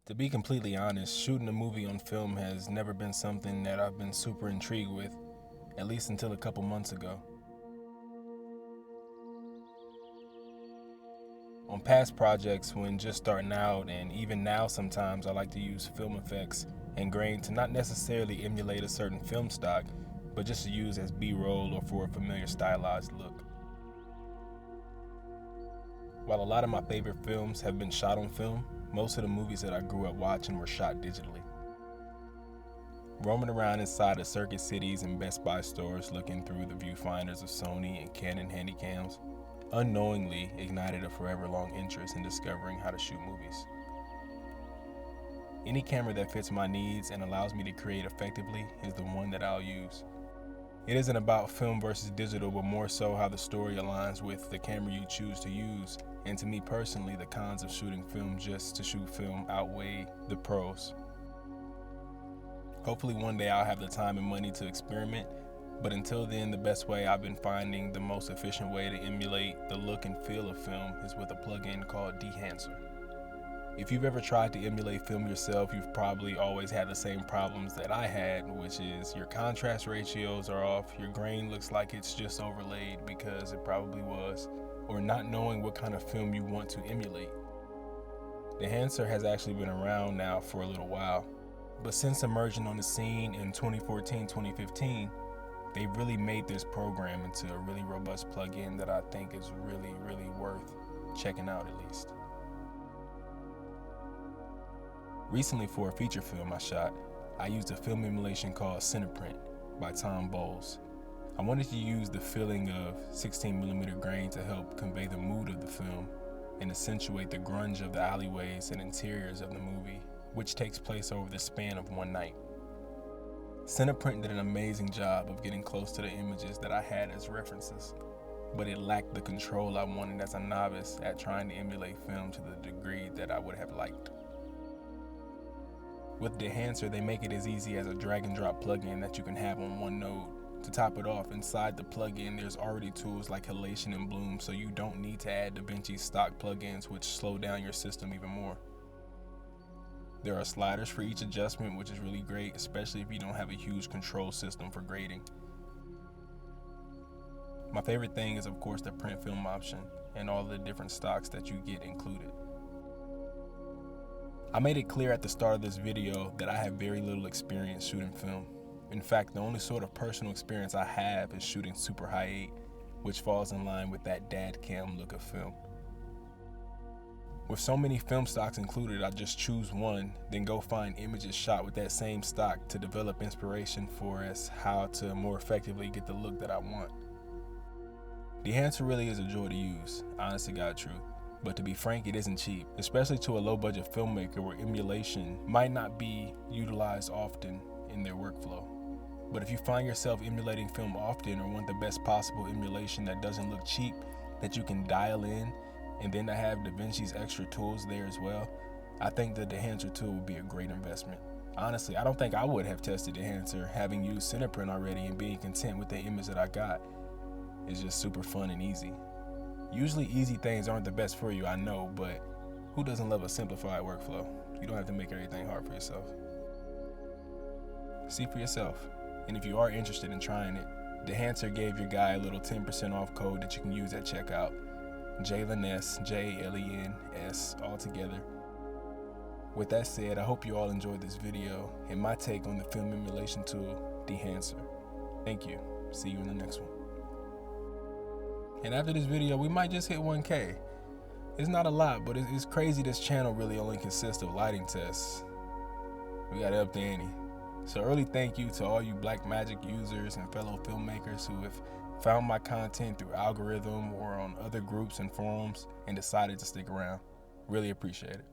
To be completely honest, shooting a movie on film has never been something that I've been super intrigued with, at least until a couple months ago. On past projects, when just starting out, and even now sometimes, I like to use film effects and grain to not necessarily emulate a certain film stock, but just to use as B-roll or for a familiar stylized look. While a lot of my favorite films have been shot on film, most of the movies that I grew up watching were shot digitally. Roaming around inside of Circuit Cities and Best Buy stores looking through the viewfinders of Sony and Canon Handycams, unknowingly ignited a forever long interest in discovering how to shoot movies. Any camera that fits my needs and allows me to create effectively is the one that I'll use. It isn't about film versus digital, but more so how the story aligns with the camera you choose to use. And to me personally, the cons of shooting film just to shoot film outweigh the pros. Hopefully one day I'll have the time and money to experiment, but until then, the best way I've been finding the most efficient way to emulate the look and feel of film is with a plugin called Dehancer. If you've ever tried to emulate film yourself, you've probably always had the same problems that I had, which is your contrast ratios are off, your grain looks like it's just overlaid because it probably was, or not knowing what kind of film you want to emulate. Dehancer has actually been around now for a little while, but since emerging on the scene in 2014-2015, they've really made this program into a really robust plugin that I think is really worth checking out at least. Recently, for a feature film I shot, I used a film emulation called Cineprint by Tom Bowles. I wanted to use the feeling of 16mm grain to help convey the mood of the film and accentuate the grunge of the alleyways and interiors of the movie, which takes place over the span of one night. Cineprint did an amazing job of getting close to the images that I had as references, but it lacked the control I wanted as a novice at trying to emulate film to the degree that I would have liked. With Dehancer, they make it as easy as a drag and drop plugin that you can have on one node. To top it off, inside the plugin, there's already tools like halation and bloom, so you don't need to add Davinci's stock plugins, which slow down your system even more. There are sliders for each adjustment, which is really great, especially if you don't have a huge control system for grading. My favorite thing is, of course, the print film option and all the different stocks that you get included. I made it clear at the start of this video that I have very little experience shooting film. In fact, the only sort of personal experience I have is shooting Super High 8, which falls in line with that dad cam look of film. With so many film stocks included, I just choose one, then go find images shot with that same stock to develop inspiration for how to more effectively get the look that I want. Dehancer really is a joy to use, honest to God truth. But to be frank, it isn't cheap, especially to a low-budget filmmaker where emulation might not be utilized often in their workflow. But if you find yourself emulating film often or want the best possible emulation that doesn't look cheap, that you can dial in, and then to have Davinci's extra tools there as well, I think the Dehancer tool would be a great investment. Honestly, I don't think I would have tested Dehancer having used Cineprint already and being content with the image that I got. It's just super fun and easy. Usually easy things aren't the best for you, I know, but who doesn't love a simplified workflow? You don't have to make everything hard for yourself. See for yourself. And if you are interested in trying it, Dehancer gave your guy a little 10% off code that you can use at checkout. JLENS, JLENS, all together. With that said, I hope you all enjoyed this video and my take on the film emulation tool, Dehancer. Thank you. See you in the next one. And after this video, we might just hit 1K. It's not a lot, but it's crazy this channel really only consists of lighting tests. We gotta up the ante. So early thank you to all you Blackmagic users and fellow filmmakers who have found my content through algorithm or on other groups and forums and decided to stick around. Really appreciate it.